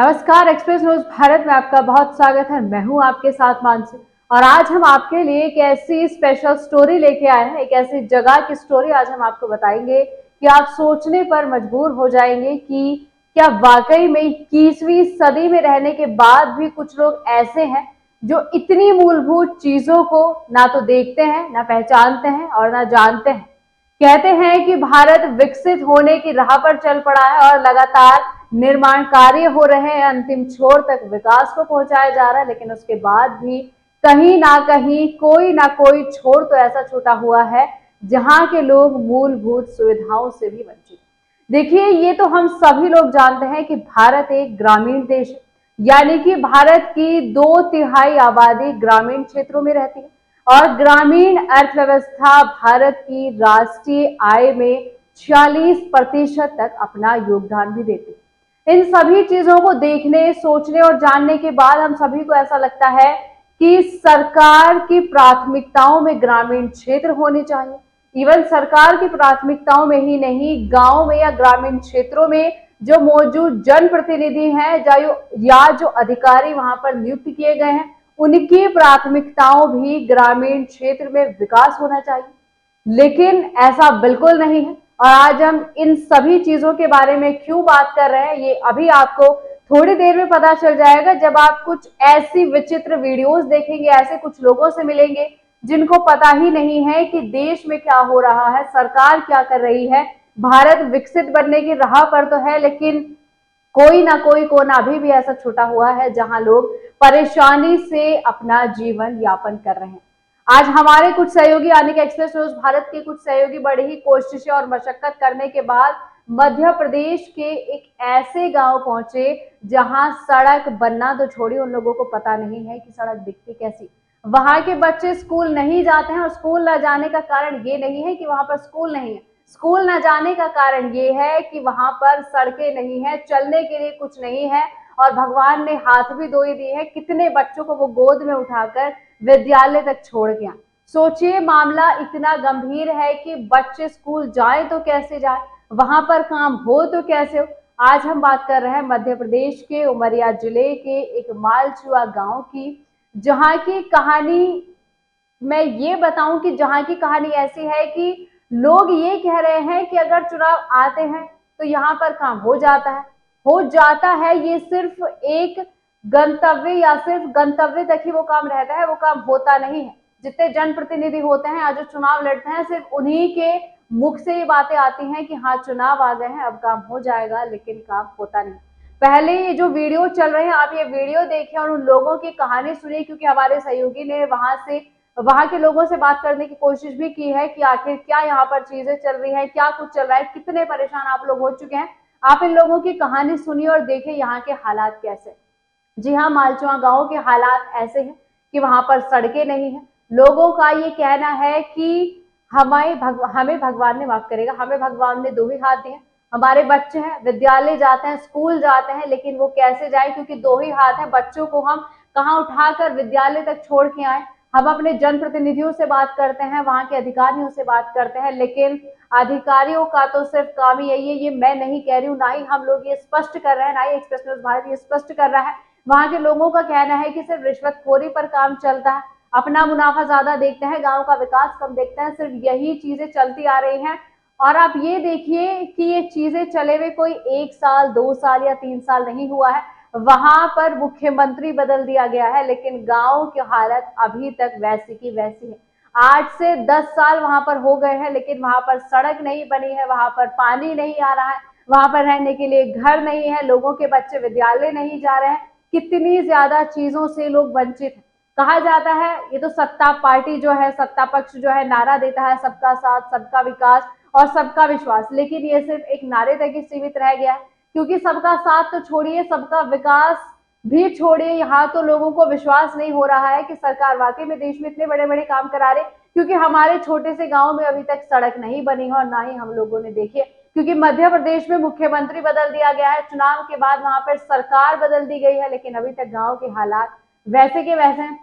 नमस्कार, express news Bharat में आपका बहुत स्वागत है। मैं हूं आपके साथ मानसी और आज हम आपके लिए एक ऐसी स्पेशल स्टोरी लेके आए हैं, एक ऐसी जगह की स्टोरी आज हम आपको बताएंगे कि आप सोचने पर मजबूर हो जाएंगे कि क्या वाकई में 21वीं सदी में रहने के बाद भी कुछ लोग ऐसे हैं जो इतनी मूलभूत चीजों को ना तो देखते हैं, ना पहचानते हैं और ना जानते हैं। कहते हैं कि भारत विकसित होने की राह पर चल पड़ा है और लगातार निर्माण कार्य हो रहे हैं, अंतिम छोर तक विकास को पहुंचाया जा रहा है, लेकिन उसके बाद भी कहीं ना कहीं कोई ना कोई छोर तो ऐसा छूटा हुआ है जहां के लोग मूलभूत सुविधाओं से भी वंचित। देखिए, ये तो हम सभी लोग जानते हैं कि भारत एक ग्रामीण देश है, यानी कि भारत की 2/3 आबादी ग्रामीण क्षेत्रों में रहती है और ग्रामीण अर्थव्यवस्था भारत की राष्ट्रीय आय में 46% तक अपना योगदान भी देती है। इन सभी चीजों को देखने, सोचने और जानने के बाद हम सभी को ऐसा लगता है कि सरकार की प्राथमिकताओं में ग्रामीण क्षेत्र होने चाहिए। इवन सरकार की प्राथमिकताओं में ही नहीं, गांव में या ग्रामीण क्षेत्रों में जो मौजूद जनप्रतिनिधि हैं या जो अधिकारी वहां पर नियुक्त किए गए हैं, उनकी प्राथमिकताओं भी ग्रामीण क्षेत्र में विकास होना चाहिए। लेकिन ऐसा बिल्कुल नहीं है और आज हम इन सभी चीजों के बारे में क्यों बात कर रहे हैं, ये अभी आपको थोड़ी देर में पता चल जाएगा जब आप कुछ ऐसी विचित्र वीडियोस देखेंगे, ऐसे कुछ लोगों से मिलेंगे जिनको पता ही नहीं है कि देश में क्या हो रहा है, सरकार क्या कर रही है। भारत विकसित बनने की राह पर तो है, लेकिन कोई ना कोई कोना अभी भी ऐसा छूटा हुआ है जहां लोग परेशानी से अपना जीवन यापन कर रहे हैं। आज हमारे कुछ सहयोगी यानी कि एक्सप्रेस न्यूज भारत के कुछ सहयोगी बड़ी ही कोशिशें और मशक्कत करने के बाद मध्य प्रदेश के एक ऐसे गांव पहुंचे जहां सड़क बनना तो छोड़ी, उन लोगों को पता नहीं है कि सड़क दिखती कैसी। वहां के बच्चे स्कूल नहीं जाते हैं और स्कूल न जाने का कारण ये नहीं है कि वहां पर स्कूल नहीं है, स्कूल न जाने का कारण ये है कि वहां पर सड़कें नहीं है, चलने के लिए कुछ नहीं है और भगवान ने हाथ भी धो ही दिए हैं। कितने बच्चों को वो गोद में उठाकर विद्यालय तक छोड़ गया। सोचिए, मामला इतना गंभीर है कि बच्चे स्कूल जाए तो कैसे जाए, वहां पर काम हो तो कैसे हो। आज हम बात कर रहे हैं मध्य प्रदेश के उमरिया जिले के एक मालचुआ गांव की, जहां की कहानी मैं ये बताऊं कि जहां की कहानी ऐसी है कि लोग ये कह रहे हैं कि अगर चुनाव आते हैं तो यहाँ पर काम हो जाता है। ये सिर्फ एक गंतव्य या सिर्फ गंतव्य तक ही वो काम रहता है, वो काम होता नहीं है। जितने जनप्रतिनिधि होते हैं आज जो चुनाव लड़ते हैं, सिर्फ उन्हीं के मुख से ये बातें आती हैं कि हाँ चुनाव आ गए हैं, अब काम हो जाएगा, लेकिन काम होता नहीं। पहले ये जो वीडियो चल रहे हैं, आप ये वीडियो देखें और उन लोगों की कहानी सुनिए, क्योंकि हमारे सहयोगी ने वहां के लोगों से बात करने की कोशिश भी की है कि आखिर क्या यहाँ पर चीजें चल रही है, क्या कुछ चल रहा है, कितने परेशान आप लोग हो चुके हैं। आप इन लोगों की कहानी सुनिए और देखिए यहाँ के हालात कैसे। जी हाँ, मालचुआ गांव के हालात ऐसे हैं कि वहां पर सड़कें नहीं है। लोगों का ये कहना है कि हमें भगवान ने माफ करेगा, हमें भगवान ने 2 ही हाथ दिए, हमारे बच्चे हैं, विद्यालय जाते हैं, स्कूल जाते हैं, लेकिन वो कैसे जाए क्योंकि 2 ही हाथ है। बच्चों को हम कहाँ उठाकर विद्यालय तक छोड़ के आए। हम अपने जनप्रतिनिधियों से बात करते हैं, वहां के अधिकारियों से बात करते हैं, लेकिन अधिकारियों का तो सिर्फ काम ही यही है। ये मैं नहीं कह रही हूँ, ना ही हम लोग ये स्पष्ट कर रहे हैं, ना ही एक्सप्रेस न्यूज भारत ये स्पष्ट कर रहा है। वहां के लोगों का कहना है कि सिर्फ रिश्वतखोरी पर काम चलता है, अपना मुनाफा ज्यादा देखते हैं, गांव का विकास कम देखते हैं, सिर्फ यही चीजें चलती आ रही हैं। और आप ये देखिए कि ये चीजें चले हुए कोई 1 साल, 2 साल या 3 साल नहीं हुआ है। वहां पर मुख्यमंत्री बदल दिया गया है, लेकिन गांव की हालत अभी तक वैसी की वैसी है। 8 से 10 साल वहां पर हो गए हैं, लेकिन वहां पर सड़क नहीं बनी है, वहां पर पानी नहीं आ रहा है, वहां पर रहने के लिए घर नहीं है, लोगों के बच्चे विद्यालय नहीं जा रहे हैं। कितनी ज्यादा चीजों से लोग वंचित हैं। कहा जाता है, ये तो सत्ता पार्टी जो है, सत्ता पक्ष जो है, नारा देता है सबका साथ, सबका विकास और सबका विश्वास, लेकिन ये सिर्फ एक नारे तक ही सीमित रह गया है। क्योंकि सबका साथ तो छोड़िए, सबका विकास भी छोड़िए, यहाँ तो लोगों को विश्वास नहीं हो रहा है कि सरकार वाकई में देश में इतने बड़े बड़े काम करा रहे, क्योंकि हमारे छोटे से गांव में अभी तक सड़क नहीं बनी है और ना ही हम लोगों ने देखी है। क्योंकि मध्य प्रदेश में मुख्यमंत्री बदल दिया गया है, चुनाव के बाद वहां पर सरकार बदल दी गई है, लेकिन अभी तक गाँव के हालात वैसे के वैसे हैं।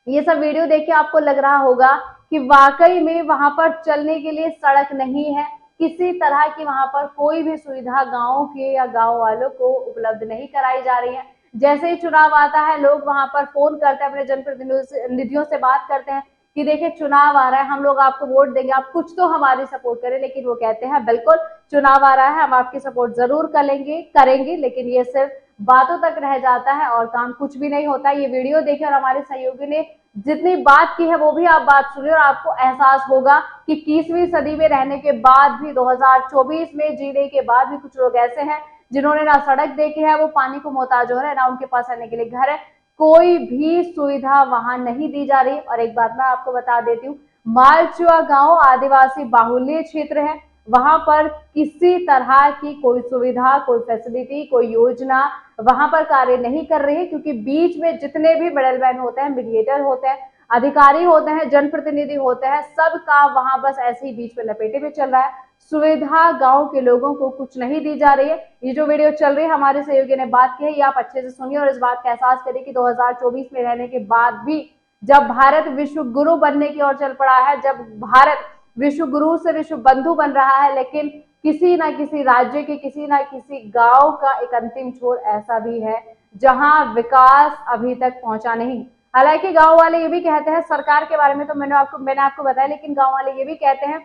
ये सब वीडियो देख के आपको लग रहा होगा कि वाकई में वहां पर चलने के लिए सड़क नहीं है, किसी तरह की वहां पर कोई भी सुविधा गाँव के या गाँव वालों को उपलब्ध नहीं कराई जा रही है। जैसे ही चुनाव आता है लोग वहां पर फोन करते हैं, अपने जनप्रतिनिधियों से बात करते हैं कि देखिए चुनाव आ रहा है, हम लोग आपको वोट देंगे, आप कुछ तो हमारी सपोर्ट करें। लेकिन वो कहते हैं बिल्कुल चुनाव आ रहा है, हम आपकी सपोर्ट जरूर करेंगे, लेकिन ये सिर्फ बातों तक रह जाता है और काम कुछ भी नहीं होता। ये वीडियो देखे और हमारे सहयोगी ने जितनी बात की है वो भी आप बात सुनिए और आपको एहसास होगा कि 21वीं सदी में रहने के बाद भी, 2024 में जीने के बाद भी कुछ लोग ऐसे हैं जिन्होंने ना सड़क देखी है, वो पानी को मोहताज हो रहे हैं, ना उनके पास रहने के लिए घर है, कोई भी सुविधा वहां नहीं दी जा रही। और एक बात मैं आपको बता देती हूँ, मालचुआ गांव आदिवासी बाहुल्य क्षेत्र है, वहां पर किसी तरह की कोई सुविधा, कोई फैसिलिटी, कोई योजना वहां पर कार्य नहीं कर रही है, क्योंकि बीच में जितने भी मिडलमैन होते हैं, मीडिएटर होते हैं, अधिकारी होते हैं, जनप्रतिनिधि होते हैं, सबका वहां बस ऐसे ही बीच में लपेटे में चल रहा है। सुविधा गांव के लोगों को कुछ नहीं दी जा रही है। ये जो वीडियो चल रही है, हमारे सहयोगी ने बात की है, ये आप अच्छे से सुनिए और इस बात का एहसास करिए कि 2024 में रहने के बाद भी जब भारत विश्व गुरु बनने की ओर चल पड़ा है, जब भारत विश्व गुरु से विश्व बंधु बन रहा है, लेकिन किसी ना किसी राज्य के, किसी ना किसी गांव का एक अंतिम छोर ऐसा भी है जहां विकास अभी तक पहुंचा नहीं। हालांकि गांव वाले ये भी कहते हैं, सरकार के बारे में तो मैंने आपको बताया, लेकिन गांव वाले ये भी कहते हैं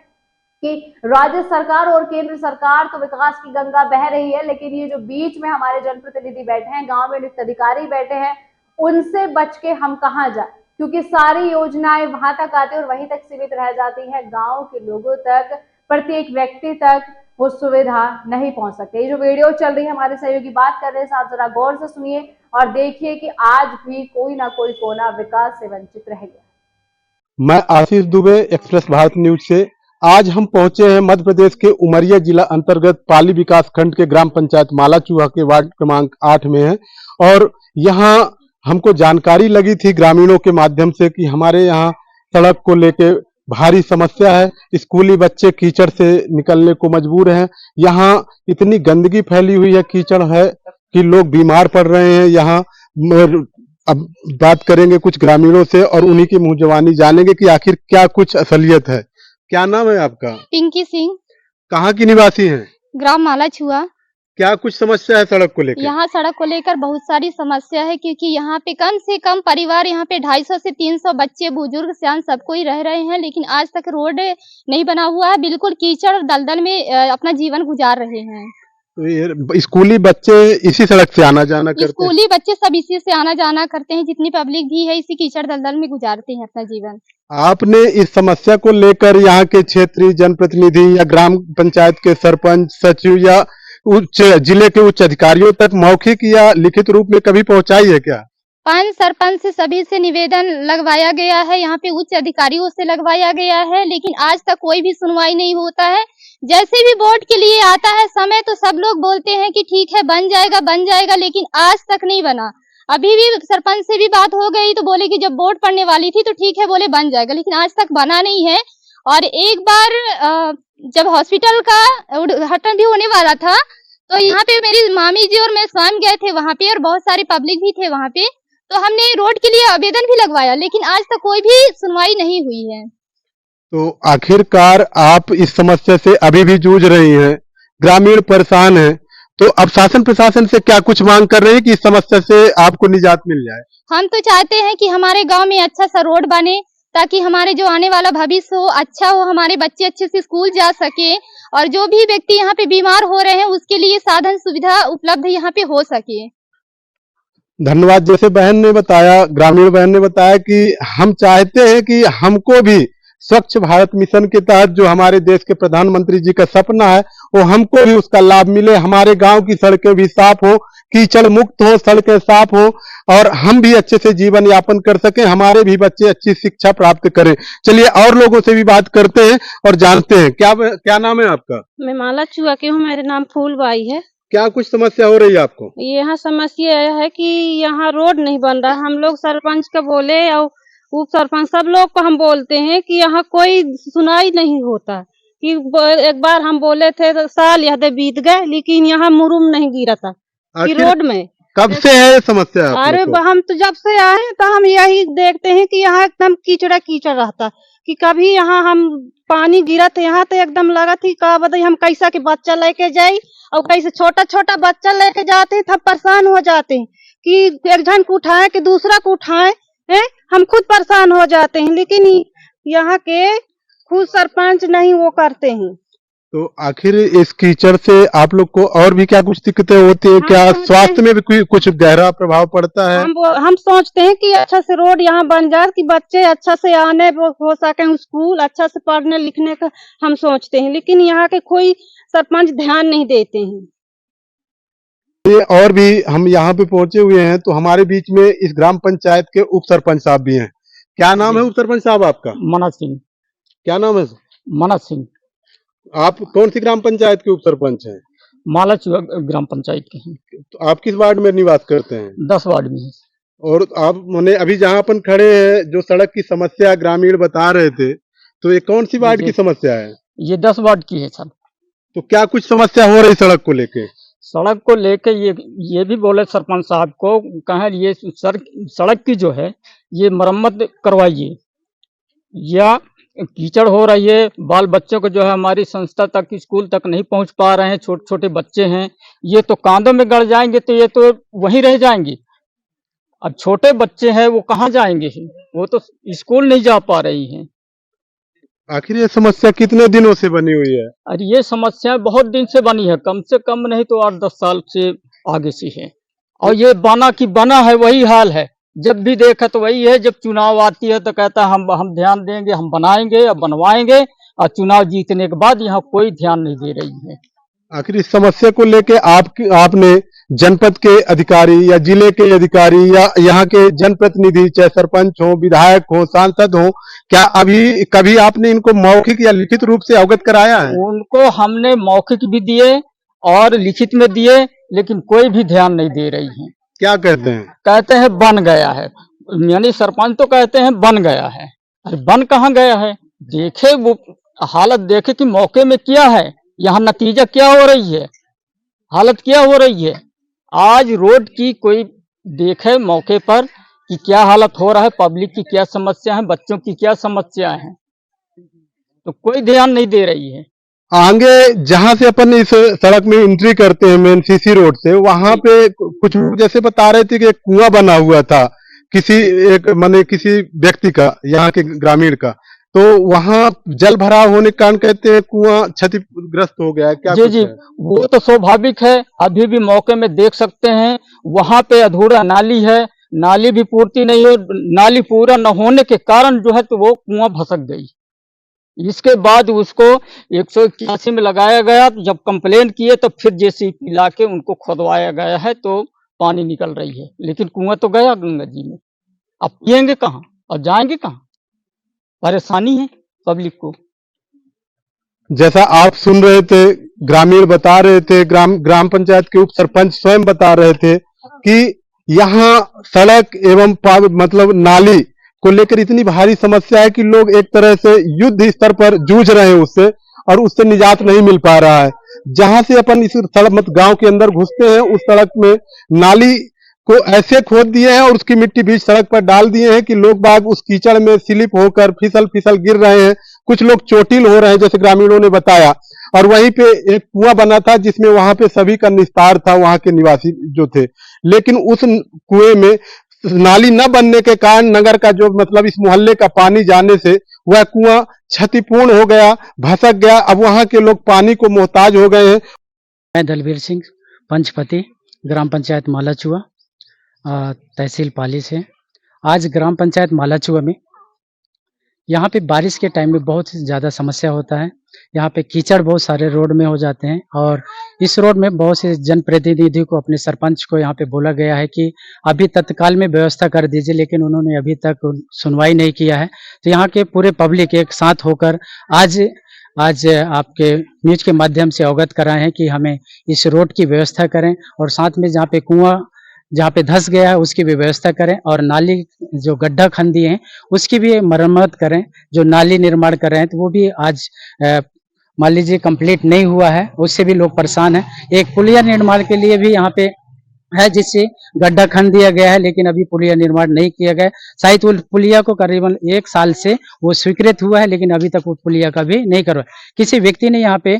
कि राज्य सरकार और केंद्र सरकार तो विकास की गंगा बह रही है, लेकिन ये जो बीच में हमारे जनप्रतिनिधि बैठे हैं, गांव में नियुक्त अधिकारी बैठे हैं, उनसे बच के हम कहाँ जाए, क्योंकि सारी योजनाएं वहां तक आती है और वहीं तक सीमित रह जाती है। गांव के लोगों तक, प्रत्येक व्यक्ति तक वो सुविधा नहीं पहुंच सकती। ये जो वीडियो चल रही है, हमारे सहयोगी बात कर रहे हैं, आप जरा गौर से सुनिए और देखिए कि आज भी कोई ना कोई कोना विकास से वंचित रह गया। मैं आशीष दुबे, एक्सप्रेस भारत न्यूज से। आज हम पहुंचे हैं मध्य प्रदेश के उमरिया जिला अंतर्गत पाली विकास खंड के ग्राम पंचायत मालाचूहा के वार्ड क्रमांक 8 में है और यहाँ हमको जानकारी लगी थी ग्रामीणों के माध्यम से कि हमारे यहाँ सड़क को लेके भारी समस्या है। स्कूली बच्चे कीचड़ से निकलने को मजबूर हैं। यहाँ इतनी गंदगी फैली हुई है, कीचड़ है कि लोग बीमार पड़ रहे हैं। यहाँ अब बात करेंगे कुछ ग्रामीणों से और उन्हीं की मुंह जबानी जानेंगे कि आखिर क्या कुछ असलियत है। क्या नाम है आपका? पिंकी सिंह। कहाँ की निवासी हैं? ग्राम मालाचुआ। क्या कुछ समस्या है सड़क को लेकर? यहाँ सड़क को लेकर बहुत सारी समस्या है, क्योंकि यहाँ पे कम से कम परिवार, यहाँ पे 250 से 300 बच्चे, बुजुर्ग, सियान सबको ही रह रहे हैं, लेकिन आज तक रोड नहीं बना हुआ है। बिल्कुल कीचड़ दलदल में अपना जीवन गुजार रहे हैं। तो स्कूली बच्चे इसी सड़क से आना जाना करते हैं? स्कूली बच्चे सब इसी से आना जाना करते हैं, जितनी पब्लिक भी है इसी कीचड़ दलदल में गुजारते हैं अपना जीवन। आपने इस समस्या को लेकर यहाँ के क्षेत्रीय जनप्रतिनिधि या ग्राम पंचायत के सरपंच, सचिव या उच्च जिले के उच्च अधिकारियों तक मौखिक या लिखित रूप में कभी पहुंचाई है क्या? पंच, सरपंच से सभी से निवेदन लगवाया गया है, यहाँ पे उच्च अधिकारियों से लगवाया गया है, लेकिन आज तक कोई भी सुनवाई नहीं होता है। जैसे भी वोट के लिए आता है समय, तो सब लोग बोलते हैं कि ठीक है बन जाएगा, लेकिन आज तक नहीं बना। अभी भी सरपंच से भी बात हो गई तो बोले कि जब वोट पड़ने वाली थी तो ठीक है, बोले बन जाएगा, लेकिन आज तक बना नहीं है। और एक बार जब हॉस्पिटल का उद्घाटन भी होने वाला था, तो यहाँ पे मेरी मामी जी और मैं स्वयं गए थे वहाँ पे, और बहुत सारे पब्लिक भी थे वहाँ पे, तो हमने रोड के लिए आवेदन भी लगवाया, लेकिन आज तक कोई भी सुनवाई नहीं हुई है। तो आखिरकार आप इस समस्या से अभी भी जूझ रही हैं, ग्रामीण परेशान हैं, तो अब शासन प्रशासन से क्या कुछ मांग कर रहे हैं कि इस समस्या से आपको निजात मिल जाए? हम तो चाहते हैं कि हमारे गांव में अच्छा सा रोड बने, ताकि हमारे जो आने वाला भविष्य हो अच्छा हो, हमारे बच्चे अच्छे से स्कूल जा सके, और जो भी व्यक्ति यहाँ पे बीमार हो रहे हैं उसके लिए साधन सुविधा उपलब्ध यहाँ पे हो सके। धन्यवाद। जैसे बहन ने बताया, ग्रामीण बहन ने बताया कि हम चाहते हैं कि हमको भी स्वच्छ भारत मिशन के तहत जो हमारे देश के प्रधानमंत्री जी का सपना है, वो हमको भी उसका लाभ मिले, हमारे गांव की सड़कें भी साफ हो, कीचड़ मुक्त हो, सड़कें साफ हो और हम भी अच्छे से जीवन यापन कर सकें, हमारे भी बच्चे अच्छी शिक्षा प्राप्त करें। चलिए और लोगों से भी बात करते हैं और जानते हैं। क्या नाम है आपका? मैं मालाचुआ की हूँ, मेरा नाम फूलबाई है। क्या कुछ समस्या हो रही है आपको? यहाँ समस्या यह है कि यहाँ रोड नहीं बन रहा। हम लोग सरपंच को बोले और उप सरपंच सब लोग को हम बोलते हैं कि यहाँ कोई सुनाई नहीं होता। कि एक बार हम बोले थे तो साल यहाँ बीत गए, लेकिन यहाँ मुरुम नहीं गिरा था कि रोड में। कब से है समस्या? अरे हम तो जब से आए तो हम यही देखते हैं कि यहाँ एकदम कीचड़ा कीचड़ रहता। कि कभी यहाँ हम पानी गिरा तो यहाँ तो एकदम लगा थी का बताइए हम कैसा के बच्चा लेके जाई और कैसे छोटा छोटा बच्चा लेके जाते हैं तब परेशान हो जाते हैं कि एक जन को उठाए कि दूसरा को उठाए हैं, हम खुद परेशान हो जाते हैं। लेकिन यहाँ के खुद सरपंच नहीं वो करते हैं। तो आखिर इस कीचड़ से आप लोग को और भी क्या कुछ दिक्कतें होती है? क्या स्वास्थ्य में भी कुछ गहरा प्रभाव पड़ता है? हम सोचते हैं कि अच्छा से रोड यहाँ बन जाए कि बच्चे अच्छा से आने हो सके स्कूल, अच्छा से पढ़ने लिखने का हम सोचते हैं, लेकिन यहाँ के कोई सरपंच ध्यान नहीं देते हैं। ये और भी हम यहाँ पे पहुंचे हुए हैं, तो हमारे बीच में इस ग्राम पंचायत के उप सरपंच साहब भी हैं। क्या नाम है उप सरपंच साहब आपका? मनोज सिंह। क्या नाम है? मनोज सिंह। आप कौन सी ग्राम पंचायत के उप सरपंच हैं? मालाचुआ ग्राम पंचायत के हैं। तो आप किस वार्ड में निवास करते हैं? 10 वार्ड में है। और आप मैंने अभी जहाँ अपन खड़े हैं, जो सड़क की समस्या ग्रामीण बता रहे थे, तो ये कौन सी वार्ड की समस्या है? ये 10 वार्ड की है सर। तो क्या कुछ समस्या हो रही सड़क को लेके? सड़क को लेके ये भी बोले सरपंच साहब को, कहें ये सड़क की जो है ये मरम्मत करवाइए, या कीचड़ हो रही है, बाल बच्चों को जो है हमारी संस्था तक स्कूल तक नहीं पहुंच पा रहे हैं, छोटे छोटे बच्चे हैं, ये तो कांधों में गड़ जाएंगे तो ये तो वहीं रह जाएंगे। अब छोटे बच्चे हैं वो कहाँ जाएंगे, वो तो स्कूल नहीं जा पा रही हैं। आखिर ये समस्या कितने दिनों से बनी हुई है? अरे ये समस्या बहुत दिन से बनी है, कम से कम नहीं तो 8-10 साल से आगे से है। और ये बना की बना है, वही हाल है। जब भी देखा तो वही है, जब चुनाव आती है तो कहता है हम ध्यान देंगे, हम बनाएंगे या बनवाएंगे, और चुनाव जीतने के बाद यहाँ कोई ध्यान नहीं दे रही है। आखिर इस समस्या को लेके आपने जनपद के अधिकारी या जिले के अधिकारी या यहाँ के जनप्रतिनिधि, चाहे सरपंच हो, विधायक हो, सांसद हो, क्या अभी कभी आपने इनको मौखिक या लिखित रूप से अवगत कराया है? उनको हमने मौखिक भी दिए और लिखित में दिए, लेकिन कोई भी ध्यान नहीं दे रही है। क्या कहते हैं? कहते हैं बन गया है, यानी सरपंच तो कहते हैं बन गया है। अरे बन कहाँ गया है? देखे वो हालत, देखे कि मौके में क्या है, यहाँ नतीजा क्या हो रही है, हालत क्या हो रही है। आज रोड की कोई देखे मौके पर कि क्या हालत हो रहा है, पब्लिक की क्या समस्या है, बच्चों की क्या समस्या है, तो कोई ध्यान नहीं दे रही है। आगे जहां से अपन इस सड़क में एंट्री करते हैं मेन सीसी रोड से, वहां पे कुछ लोग जैसे बता रहे थे कि एक कुआं बना हुआ था किसी व्यक्ति का, यहाँ के ग्रामीण का, तो वहां जल भराव होने के कारण कहते हैं कुआं क्षतिग्रस्त हो गया है। क्या जी है? वो तो स्वाभाविक है। अभी भी मौके में देख सकते हैं वहां पे अधूरा नाली है, नाली भी पूर्ति नहीं है, नाली पूरा न होने के कारण जो है तो वो कुआं भसक गई। इसके बाद उसको 181 में लगाया गया, जब कंप्लेन किए तो फिर जेसीबी लाके उनको खोदवाया गया है, तो पानी निकल रही है, लेकिन कुआं तो गया गंगा जी में। अब पिएंगे कहाँ और जाएंगे कहाँ? परेशानी है पब्लिक को। जैसा आप सुन रहे थे, ग्रामीण बता रहे थे, ग्राम पंचायत के उप सरपंच स्वयं बता रहे थे कि यहाँ सड़क एवं मतलब नाली को लेकर इतनी भारी समस्या है कि लोग एक तरह से युद्ध स्तर पर जूझ रहे हैं उससे, और उससे निजात नहीं मिल पा रहा है। जहां से अपन इस सड़क गांव के अंदर घुसते हैं, उस सड़क में नाली को ऐसे खोद दिए हैं और उसकी मिट्टी बीच सड़क पर डाल दिए हैं कि लोग बाग उस कीचड़ में स्लिप होकर फिसल गिर रहे हैं। कुछ लोग चोटिल हो रहे हैं, जैसे ग्रामीणों ने बताया। और वहीं पे एक कुआं बना था जिसमें वहां पे सभी का निस्तार था, वहां के निवासी जो थे, लेकिन उस कुएं में नाली न बनने के कारण नगर का जो मतलब इस मोहल्ले का पानी जाने से वह कुआं क्षतिपूर्ण हो गया, भसक गया। अब वहां के लोग पानी को मोहताज हो गए हैं। मैं दलबीर सिंह, पंचपति, ग्राम पंचायत मालाचुआ, तहसील पाली से। आज ग्राम पंचायत मालाचुआ में यहाँ पे बारिश के टाइम में बहुत ज़्यादा समस्या होता है। यहाँ पे कीचड़ बहुत सारे रोड में हो जाते हैं, और इस रोड में बहुत से जनप्रतिनिधि को, अपने सरपंच को यहाँ पे बोला गया है कि अभी तत्काल में व्यवस्था कर दीजिए, लेकिन उन्होंने अभी तक सुनवाई नहीं किया है। तो यहाँ के पूरे पब्लिक एक साथ होकर आज आपके न्यूज के माध्यम से अवगत कराए हैं कि हमें इस रोड की व्यवस्था करें, और साथ में जहाँ पे कुआं जहाँ पे धंस गया है उसकी भी व्यवस्था करें, और नाली जो गड्ढा खन दिए हैं उसकी भी मरम्मत करें। जो नाली निर्माण कर रहे हैं तो वो भी आज मान लीजिए कंप्लीट नहीं हुआ है, उससे भी लोग परेशान हैं। एक पुलिया निर्माण के लिए भी यहाँ पे है जिससे गड्ढा खन दिया गया है, लेकिन अभी पुलिया निर्माण नहीं किया गया। शायद वो पुलिया को करीबन 1 साल से वो स्वीकृत हुआ है, लेकिन अभी तक वो पुलिया का भी नहीं करवा। किसी व्यक्ति ने यहाँ पे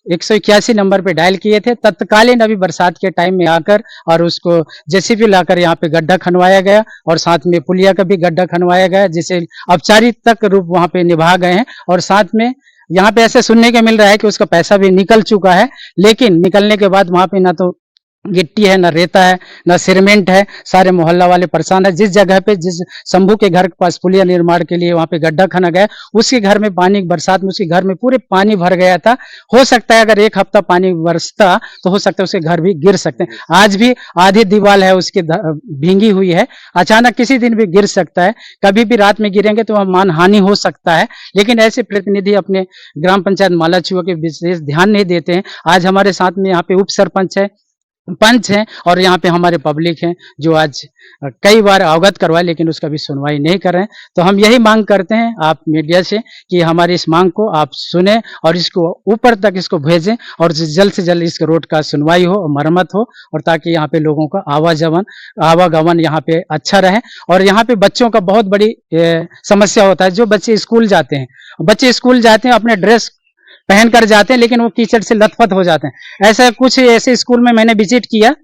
181 नंबर पे डायल किए थे, तत्कालीन अभी बरसात के टाइम में आकर और उसको जेसीबी लाकर यहाँ पे गड्ढा खनवाया गया और साथ में पुलिया का भी गड्ढा खनवाया गया, जिसे औपचारिक रूप वहाँ पे निभा गए हैं। और साथ में यहाँ पे ऐसे सुनने को मिल रहा है कि उसका पैसा भी निकल चुका है, लेकिन निकलने के बाद वहाँ पे ना तो गिट्टी है, ना रेता है, ना सीमेंट है। सारे मोहल्ला वाले परेशान है। जिस जगह पे जिस शंभू के घर के पास पुलिया निर्माण के लिए वहां पे गड्ढा खना गया, उसके घर में पानी बरसात में उसके घर में पूरे पानी भर गया था। हो सकता है अगर 1 हफ्ता पानी बरसता तो हो सकता है उसके घर भी गिर सकते हैं। आज भी आधी दीवार है उसकी भींगी हुई है, अचानक किसी दिन भी गिर सकता है। कभी भी रात में गिरेंगे तो मान हानि हो सकता है, लेकिन ऐसे प्रतिनिधि अपने ग्राम पंचायत मालाचुआ के विशेष ध्यान नहीं देते हैं। आज हमारे साथ में यहाँ पे उप सरपंच है, पंच हैं और यहाँ पे हमारे पब्लिक हैं जो आज कई बार अवगत करवाए, लेकिन उसका भी सुनवाई नहीं कर रहे हैं। तो हम यही मांग करते हैं आप मीडिया से कि हमारी इस मांग को आप सुने और इसको ऊपर तक इसको भेजें और जल्द से जल्द इस रोड का सुनवाई हो और मरम्मत हो, और ताकि यहाँ पे लोगों का आवागमन यहाँ पे अच्छा रहे। और यहाँ पे बच्चों का बहुत बड़ी समस्या होता है। जो बच्चे स्कूल जाते हैं अपने ड्रेस पहन कर जाते हैं, लेकिन वो कीचड़ से लथपथ हो जाते हैं। ऐसा कुछ ऐसे स्कूल में मैंने विजिट किया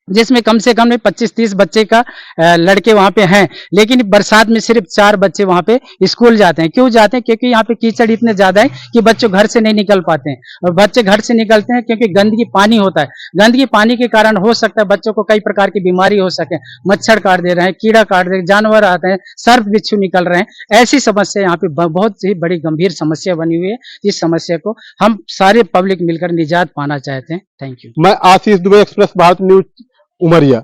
जिसमें कम से कम 25-30 बच्चे का लड़के वहां पे हैं, लेकिन बरसात में सिर्फ 4 बच्चे वहां पे स्कूल जाते हैं। क्यों जाते हैं? क्योंकि यहाँ पे कीचड़ इतने ज्यादा है कि बच्चे घर से नहीं निकल पाते हैं। और बच्चे घर से निकलते हैं क्योंकि गंदगी पानी होता है। गंदगी पानी के कारण हो सकता है बच्चों को कई प्रकार की बीमारी हो सके। मच्छर काट दे रहे हैं, कीड़ा काट रहे हैं, जानवर आते हैं, सर्प बिच्छू निकल रहे हैं। ऐसी समस्या यहाँ पे बहुत ही बड़ी गंभीर समस्या बनी हुई है। इस समस्या को हम सारे पब्लिक मिलकर निजात पाना चाहते हैं। Thank you. मैं आशीष दुबे, एक्सप्रेस भारत न्यूज, उमरिया।